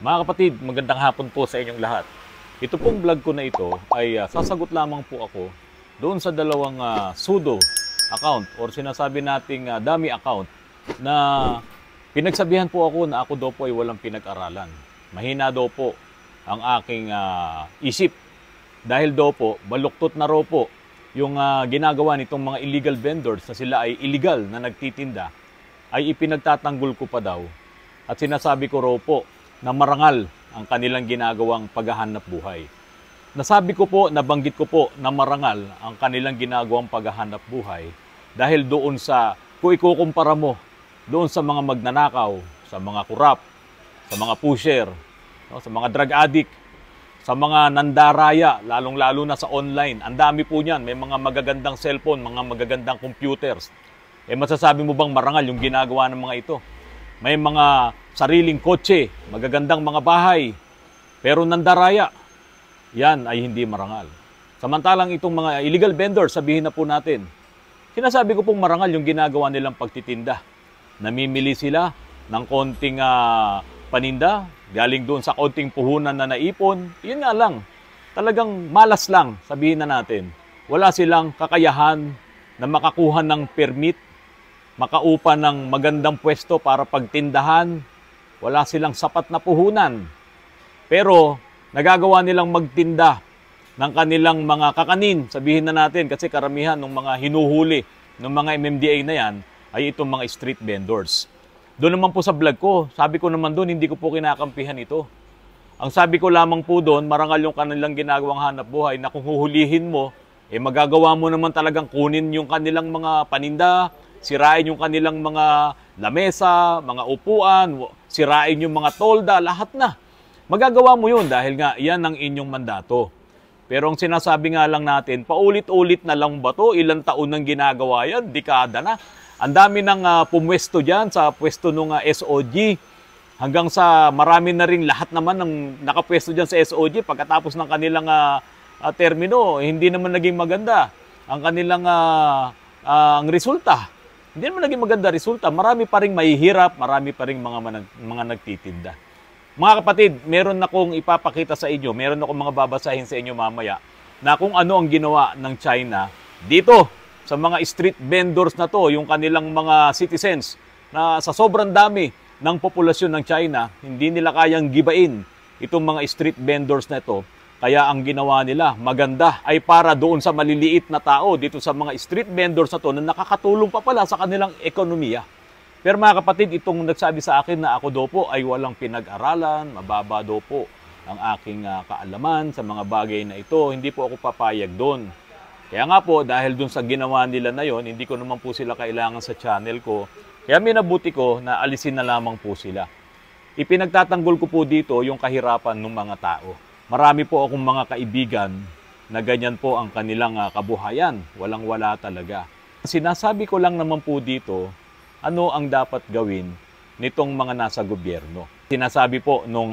Mga kapatid, magandang hapon po sa inyong lahat. Ito pong vlog ko na ito ay sasagot lamang po ako doon sa dalawang pseudo account or sinasabi nating dummy account na pinagsabihan po ako na ako daw po ay walang pinag-aralan. Mahina daw po ang aking isip dahil daw po baluktot na raw po yung ginagawa nitong mga illegal vendors na sila ay illegal na nagtitinda ay ipinagtatanggol ko pa daw at sinasabi ko raw po na marangal ang kanilang ginagawang paghahanap buhay. Nasabi ko po, nabanggit ko po na marangal ang kanilang ginagawang paghahanap buhay dahil doon sa, kung ikukumpara mo, doon sa mga magnanakaw, sa mga kurap, sa mga pusher, no, sa mga drug addict, sa mga nandaraya, lalong-lalo na sa online. Ang dami po niyan, may mga magagandang cellphone, mga magagandang computers. Masasabi mo bang marangal yung ginagawa ng mga ito? May mga sariling kotse, magagandang mga bahay, pero nandaraya, yan ay hindi marangal. Samantalang itong mga illegal vendors, sabihin na po natin, sinasabi ko pong marangal yung ginagawa nilang pagtitinda. Namimili sila ng konting paninda, galing doon sa konting puhunan na naipon, yun nga lang, talagang malas lang, sabihin na natin. Wala silang kakayahan na makakuha ng permit, makaupa ng magandang pwesto para pagtindahan, wala silang sapat na puhunan. Pero nagagawa nilang magtinda ng kanilang mga kakanin, sabihin na natin, kasi karamihan ng mga hinuhuli ng mga MMDA na yan ay itong mga street vendors. Doon naman po sa vlog ko, sabi ko naman doon, hindi ko po kinakampihan ito. Ang sabi ko lamang po doon, marangal yung kanilang ginagawang hanap buhay na kung huhulihin mo, magagawa mo naman talagang kunin yung kanilang mga paninda, sirain yung kanilang mga lamesa, mga upuan, sirain yung mga tolda, lahat na. Magagawa mo yun dahil nga yan ang inyong mandato. Pero ang sinasabi nga lang natin, paulit-ulit na lang ba to? Ilang taon nang ginagawa yan? Dekada na. Ang dami ng pumwesto dyan sa pwesto ng SOG. Hanggang sa marami na rin lahat naman ng nakapwesto dyan sa SOG. Pagkatapos ng kanilang termino, hindi naman naging maganda ang kanilang ang resulta. Hindi naman naging maganda resulta. Marami pa rin mahihirap, marami pa rin mga nagtitinda. Mga kapatid, meron akong ipapakita sa inyo, meron akong mga babasahin sa inyo mamaya na kung ano ang ginawa ng China dito sa mga street vendors na to, yung kanilang mga citizens na sa sobrang dami ng populasyon ng China, hindi nila kayang gibain itong mga street vendors na ito. Kaya ang ginawa nila, maganda, ay para doon sa maliliit na tao, dito sa mga street vendors na to, na nakakatulong pa pala sa kanilang ekonomiya. Pero mga kapatid, itong nagsabi sa akin na ako daw po ay walang pinag-aralan, mababa daw po ang aking kaalaman sa mga bagay na ito, hindi po ako papayag doon. Kaya nga po, dahil doon sa ginawa nila na yon, hindi ko naman po sila kailangan sa channel ko. Kaya minabuti ko na alisin na lamang po sila. Ipinagtatanggol ko po dito yung kahirapan ng mga tao. Marami po akong mga kaibigan na ganyan po ang kanilang kabuhayan. Walang-wala talaga. Sinasabi ko lang naman po dito, ano ang dapat gawin nitong mga nasa gobyerno. Sinasabi po nung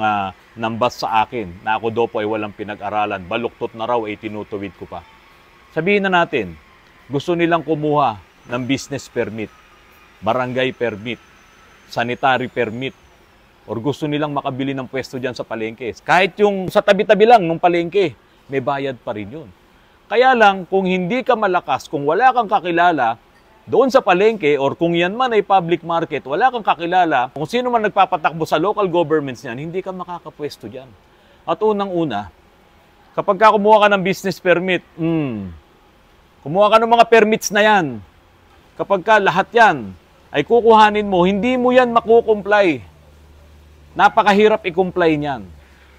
nambas sa akin na ako daw po ay walang pinag-aralan, baluktot na raw ay tinutuwid ko pa. Sabihin na natin, gusto nilang kumuha ng business permit, barangay permit, sanitary permit, or gusto nilang makabili ng pwesto dyan sa palengke. Kahit yung sa tabi-tabi lang ng palengke, may bayad pa rin yun. Kaya lang, kung hindi ka malakas, kung wala kang kakilala doon sa palengke, or kung yan man ay public market, wala kang kakilala, kung sino man nagpapatakbo sa local governments niyan, hindi ka makakapwesto dyan. At unang-una, kapag ka kumuha ka ng business permit, kumuha ka ng mga permits na yan, kapag ka lahat yan ay kukuhanin mo, hindi mo yan makukomply. Napakahirap i-comply niyan.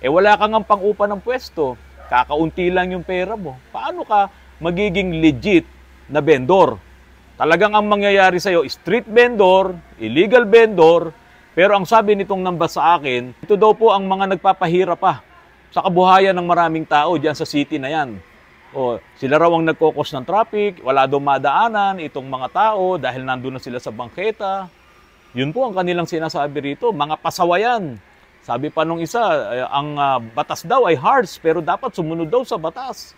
Wala kang ang pang-upa ng pwesto. Kakaunti lang yung pera mo. Paano ka magiging legit na vendor? Talagang ang mangyayari sa'yo, street vendor, illegal vendor, pero ang sabi nitong nambas sa akin, ito daw po ang mga nagpapahirap pa sa kabuhayan ng maraming tao dyan sa city na yan. Sila raw ang nagkokos ng traffic, wala daw madaanan itong mga tao dahil nandun na sila sa bangketa. Yun po ang kanilang sinasabi rito, mga pasawayan. Sabi pa nung isa, ang batas daw ay harsh, pero dapat sumunod daw sa batas.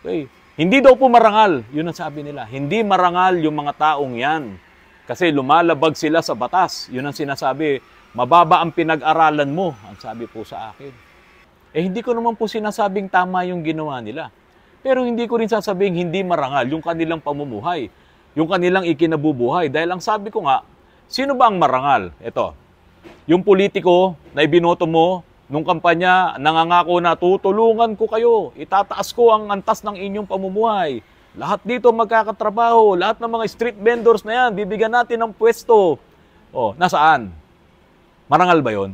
Okay. Hindi daw po marangal, yun ang sabi nila. Hindi marangal yung mga taong yan. Kasi lumalabag sila sa batas. Yun ang sinasabi mababa ang pinag-aralan mo, ang sabi po sa akin. Hindi ko naman po sinasabing tama yung ginawa nila. Pero hindi ko rin sasabing hindi marangal yung kanilang pamumuhay, yung kanilang ikinabubuhay. Dahil ang sabi ko nga, sino ba ang marangal? Ito, yung politiko na ibinoto mo nung kampanya, nangangako na tutulungan ko kayo, itataas ko ang antas ng inyong pamumuhay. Lahat dito magkakatrabaho, lahat ng mga street vendors na yan, bibigyan natin ng pwesto. Nasaan? Marangal ba yon?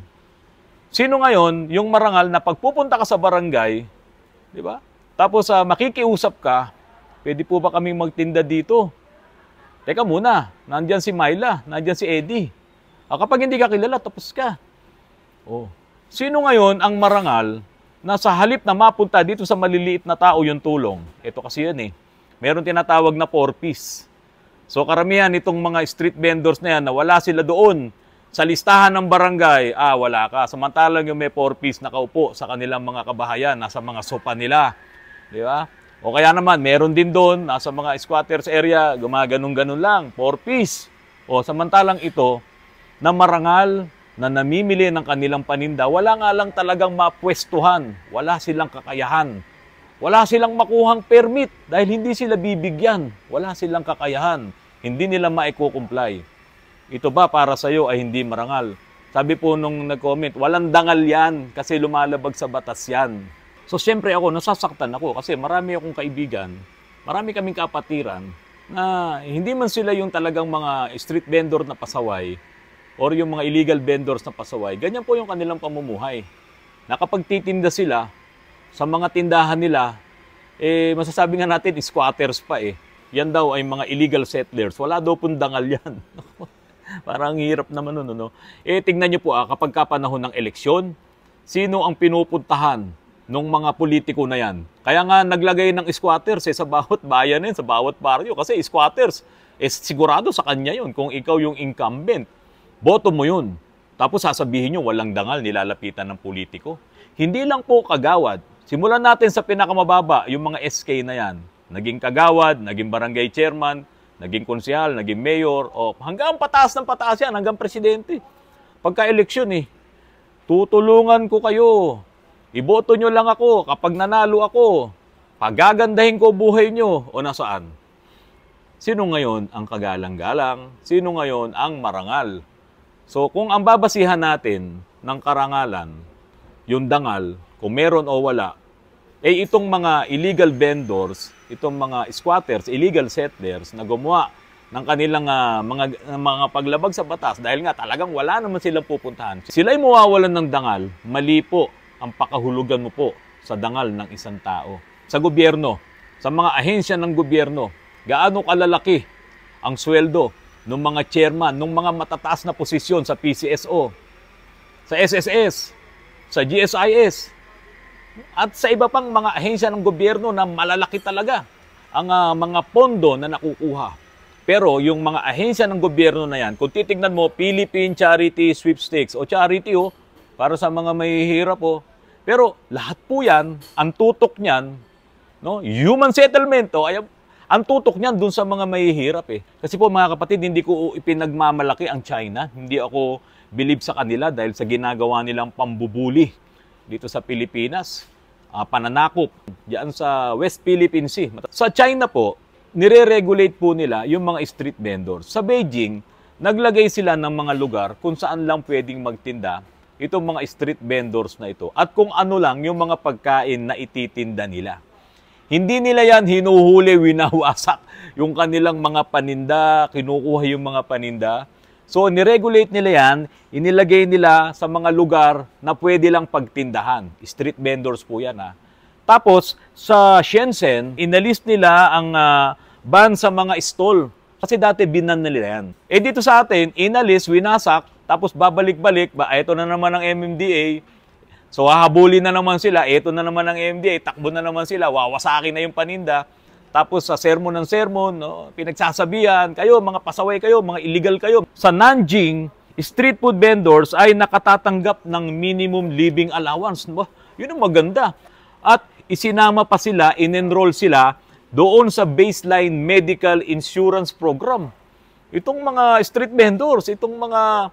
Sino ngayon yung marangal na pagpupunta ka sa barangay, di ba? Tapos makikiusap ka, pwede po ba kaming magtinda dito? Teka muna, nandyan si Myla, nandyan si Eddie. Kapag hindi ka kilala, tapos ka. Sino ngayon ang marangal na sa halip na mapunta dito sa maliliit na tao yung tulong? Ito kasi yan Meron tinatawag na 4Ps. So karamihan itong mga street vendors na yan na wala sila doon sa listahan ng barangay, wala ka. Samantalang yung may 4Ps nakaupo sa kanilang mga kabahayan, nasa mga sopa nila. Di ba? O kaya naman, meron din doon, nasa mga squatters area, gumaganong-ganon lang, 4Ps. Samantalang ito, na marangal, na namimili ng kanilang paninda, wala nga lang talagang mapwestuhan. Wala silang kakayahan. Wala silang makuhang permit dahil hindi sila bibigyan. Wala silang kakayahan. Hindi nila maiko-comply. Ito ba para sa iyo ay hindi marangal? Sabi po nung nag-comment, walang dangal yan kasi lumalabag sa batas yan. So siyempre ako, nasasaktan ako kasi marami akong kaibigan, marami kaming kapatiran na hindi man sila yung talagang mga street vendor na pasaway or yung mga illegal vendors na pasaway. Ganyan po yung kanilang pamumuhay. Nakapagtitinda sila sa mga tindahan nila, masasabi nga natin, squatters pa Yan daw ay mga illegal settlers. Wala daw pong dangal yan. Parang hirap naman nun, tignan nyo po kapag kapanahon ng eleksyon, sino ang pinupuntahan ng mga politiko na yan? Kaya nga naglagay ng squatters sa bawat bayan sa bawat baryo. Kasi squatters, sigurado sa kanya yun. Kung ikaw yung incumbent, boto mo yun. Tapos sasabihin nyo, walang dangal, nilalapitan ng politiko. Hindi lang po kagawad. Simulan natin sa pinakamababa, yung mga SK na yan. Naging kagawad, naging barangay chairman, naging konsehal, naging mayor, hanggang pataas ng pataas yan, hanggang presidente. Pagka-eleksyon tutulungan ko kayo. Iboto nyo lang ako kapag nanalo ako. Pagagandahin ko buhay nyo. Nasaan? Sino ngayon ang kagalang-galang? Sino ngayon ang marangal? So kung ang babasihan natin ng karangalan, yung dangal, kung meron o wala, itong mga illegal vendors, itong mga squatters, illegal settlers na gumawa ng kanilang mga paglabag sa batas dahil nga talagang wala naman silang pupuntahan. Sila ay mawawalan ng dangal, mali po ang pakahulugan mo po sa dangal ng isang tao. Sa gobyerno, sa mga ahensya ng gobyerno, gaano kalalaki ang sweldo ng mga chairman, ng mga matataas na posisyon sa PCSO, sa SSS, sa GSIS, at sa iba pang mga ahensya ng gobyerno na malalaki talaga ang mga pondo na nakukuha. Pero yung mga ahensya ng gobyerno na yan, kung titignan mo, Philippine Charity Sweepstakes o charity para sa mga mahihirap Pero lahat po yan, ang tutok niyan, human settlement ang tutok niyan dun sa mga mahihirap Kasi po mga kapatid, hindi ko ipinagmamalaki ang China. Hindi ako believe sa kanila dahil sa ginagawa nilang pambubuli dito sa Pilipinas, pananakop diyan sa West Philippine Sea. Sa China po, nire-regulate po nila yung mga street vendors. Sa Beijing, naglagay sila ng mga lugar kung saan lang pwedeng magtinda itong mga street vendors na ito at kung ano lang yung mga pagkain na ititinda nila. Hindi nila yan hinuhuli, winawasak yung kanilang mga paninda, kinukuha yung mga paninda. So, niregulate nila yan, inilagay nila sa mga lugar na pwede lang pagtindahan. Street vendors po yan Tapos, sa Shenzhen, inalis nila ang ban sa mga stall. Kasi dati binan nila yan. Dito sa atin, inalis, winasak, tapos babalik-balik, ito na naman ang MMDA. So, hahabulin na naman sila, ito na naman ang MMDA, takbo na naman sila, wawasakin na yung paninda. Tapos sa sermon ng sermon, pinagsasabihan, kayo, mga pasaway kayo, mga illegal kayo. Sa Nanjing, street food vendors ay nakatatanggap ng minimum living allowance. Yun ang maganda. At isinama pa sila, in-enroll sila doon sa baseline medical insurance program. Itong mga street vendors, itong mga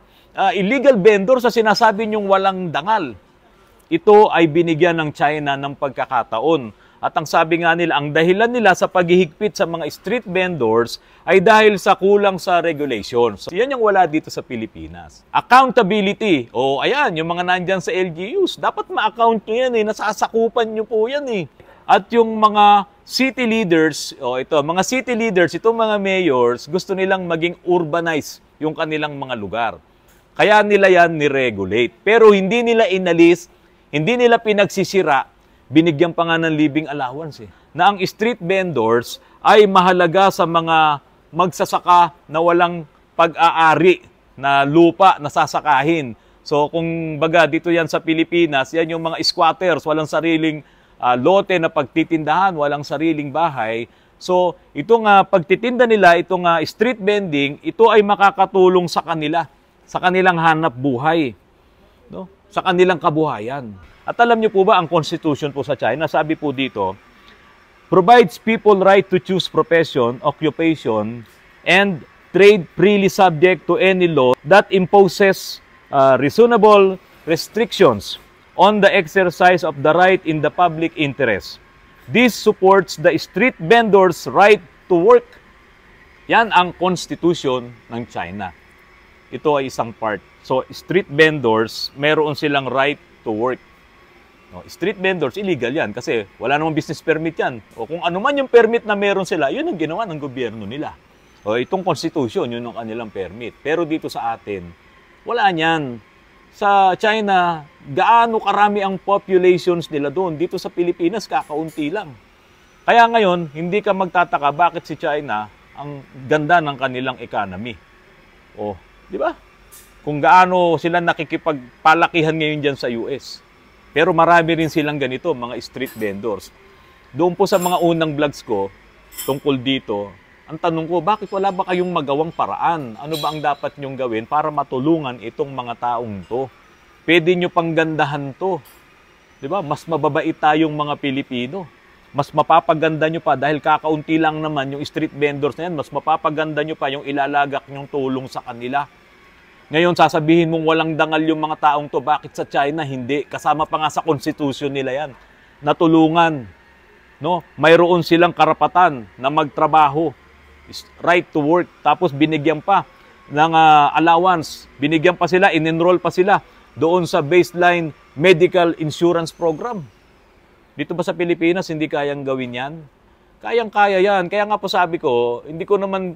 illegal vendor sa sinasabi niyong walang dangal. Ito ay binigyan ng China ng pagkakataon. At ang sabi nga nila, ang dahilan nila sa paghihigpit sa mga street vendors ay dahil sa kulang sa regulations. So, yan yung wala dito sa Pilipinas. Accountability. O ayan, yung mga nandyan sa LGUs, dapat ma-account nyo yan nasasakupan nyo po yan At yung mga city leaders, mga city leaders, itong mga mayors, gusto nilang maging urbanized yung kanilang mga lugar. Kaya nila yan ni-regulate. Pero hindi nila inalis, hindi nila pinagsisira, binigyan pa nga ng living allowance na ang street vendors ay mahalaga sa mga magsasaka na walang pag-aari na lupa na sasakahin. So kung baga dito yan sa Pilipinas, yan yung mga squatters, walang sariling lote na pagtitindahan, walang sariling bahay. So itong pagtitinda nila, itong street vending, ito ay makakatulong sa kanila, sa kanilang hanap buhay, no? Sa kanilang kabuhayan. At alam niyo po ba, ang Constitution po sa China, sabi po dito, provides people right to choose profession, occupation, and trade freely subject to any law that imposes reasonable restrictions on the exercise of the right in the public interest. This supports the street vendors' right to work. Yan ang Constitution ng China. Ito ay isang part. So, street vendors, meron silang right to work. No, street vendors, illegal yan kasi wala namang business permit yan. O kung ano man yung permit na meron sila, yun ang ginawa ng gobyerno nila. O itong Constitution, yun ang kanilang permit. Pero dito sa atin, wala niyan. Sa China, gaano karami ang populations nila doon. Dito sa Pilipinas, kakaunti lang. Kaya ngayon, hindi ka magtataka bakit si China ang ganda ng kanilang economy. O, di ba? Kung gaano sila nakikipagpalakihan ngayon dyan sa US. Pero marami rin silang ganito, mga street vendors. Doon po sa mga unang vlogs ko, tungkol dito, ang tanong ko, bakit wala ba kayong magawang paraan? Ano ba ang dapat nyong gawin para matulungan itong mga taong to? Pwede nyo pang gandahan to. Diba? Mas mababait tayong mga Pilipino. Mas mapapaganda nyo pa dahil kakaunti lang naman yung street vendors na yan, mas mapapaganda nyo pa yung ilalagak nyong tulong sa kanila. Ngayon, sasabihin mong walang dangal yung mga taong to. Bakit sa China? Hindi. Kasama pa nga sa constitution nila yan. Natulungan. No? Mayroon silang karapatan na magtrabaho. Right to work. Tapos binigyan pa ng allowance. Binigyan pa sila, in-enroll pa sila doon sa baseline medical insurance program. Dito ba sa Pilipinas, hindi kayang gawin yan? Kayang-kaya yan. Kaya nga po sabi ko, hindi ko naman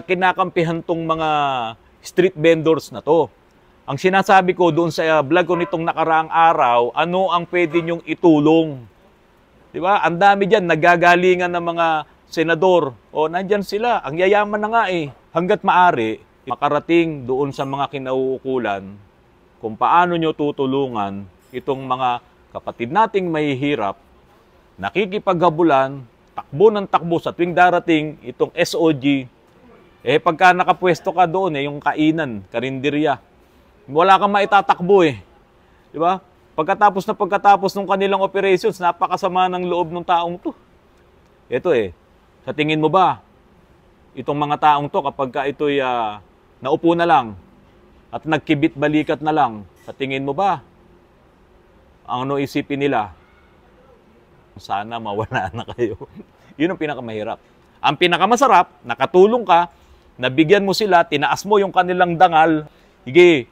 kinakampihan tong mga street vendors na to. Ang sinasabi ko doon sa vlog ko nitong nakaraang araw, ano ang pwede nyong itulong? Di ba? Ang dami dyan, nagagalingan ng mga senador. O, nandyan sila. Ang yayaman na nga Hanggat maaari, makarating doon sa mga kinauukulan kung paano nyo tutulungan itong mga kapatid nating mahihirap, nakikipaghabulan, takbo ng takbo sa tuwing darating itong SOG. Pagka nakapwesto ka doon, yung kainan, karinderya, wala kang maitatakbo Di ba? Pagkatapos ng kanilang operations, napakasama ng loob ng taong to. Ito sa tingin mo ba, itong mga taong to, kapag ito'y naupo na lang at nagkibit balikat na lang, sa tingin mo ba, ang isipin nila? Sana mawala na kayo. Yun ang pinakamahirap. Ang pinakamasarap, nakatulong ka, nabigyan mo sila, tinaas mo yung kanilang dangal. Sige,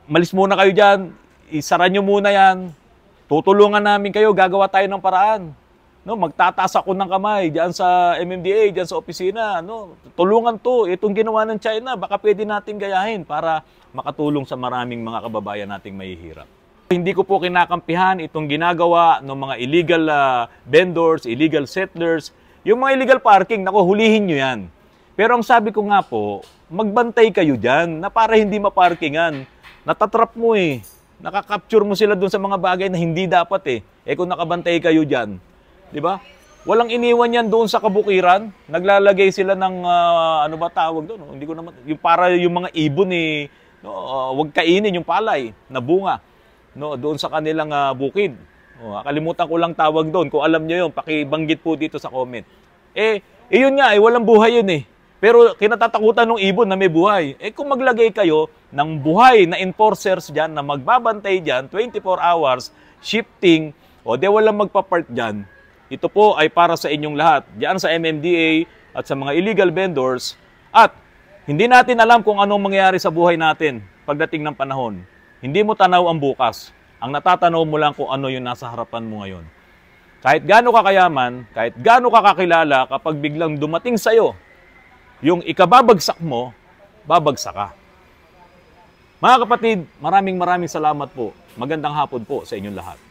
malis muna kayo dyan, isara nyo muna yan, tutulungan namin kayo, gagawa tayo ng paraan. No, magtataas ako ng kamay dyan sa MMDA, dyan sa opisina. No, tulungan to, itong ginawa ng China, baka pwede natin gayahin para makatulong sa maraming mga kababayan nating mahihirap. Hindi ko po kinakampihan itong ginagawa ng mga illegal vendors, illegal settlers. Yung mga illegal parking, naku, hulihin nyo yan. Pero ang sabi ko nga po, magbantay kayo dyan na para hindi maparkingan. Natatrap mo nakakapture mo sila dun sa mga bagay na hindi dapat kung nakabantay kayo dyan, di ba? Walang iniwan yan doon sa kabukiran. Naglalagay sila ng, ano ba tawag doon? Hindi ko naman, yung para yung mga ibon wag kainin yung palay na bunga. No, doon sa kanilang bukid. Kalimutan ko lang tawag doon. Kung alam nyo yun, pakibanggit po dito sa comment. Yun nga, walang buhay yun Pero kinatatakutan ng ibon na may buhay. Eh kung maglagay kayo ng buhay na enforcers dyan na magbabantay dyan, 24 hours, shifting, o di walang magpapark dyan, ito po ay para sa inyong lahat. Diyan sa MMDA at sa mga illegal vendors. At hindi natin alam kung anong mangyayari sa buhay natin pagdating ng panahon. Hindi mo tanaw ang bukas. Ang natatanaw mo lang kung ano yung nasa harapan mo ngayon. Kahit gaano ka kayaman, kahit gaano ka kakilala, kapag biglang dumating sa'yo, yung ikababagsak mo, babagsak ka. Mga kapatid, maraming salamat po. Magandang hapon po sa inyong lahat.